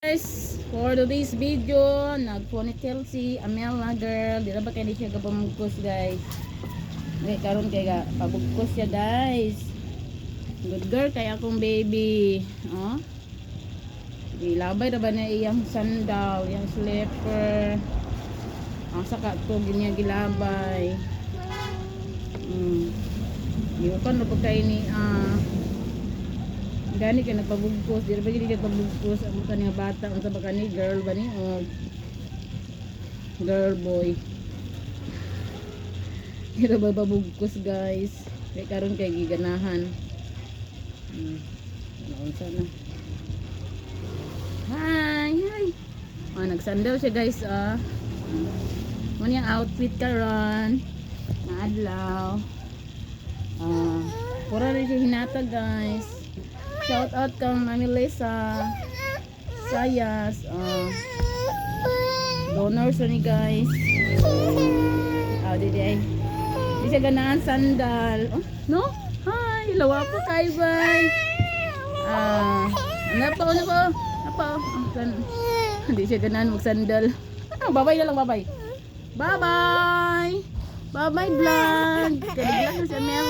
Guys, for today's video, nag-ponytail si Amelna girl. Di na ba kayo di siya kapamugkos guys? Okay, karon kay pabugkos siya guys. Good girl kay akong baby. Oh. Ilabay na ba na iyang sandal, iyang slipper. Ang saka to ginya gilabay. Iwapan na pagkain ni gani kay nagpabugkos, di ba gid nagpabugkos ang kanang bata unsa ba kani girl ba ni o girl boy. Dira ba babugkos guys? Kay karon kay giganahan. Unsa na? Hi. Nagsandal siya guys Mo niyang outfit karon. Maadlaw. Pura rin siya hinata guys. Shout out kang Mami Lisa Sayas donors ni guys. Di siya ganahan sandal. No? Hi, lawa po kay bye. Ano pa? Hindi siya ganahan magsandal. Babay na lang, babay. Bye-bye vlog. Kaya si Mel.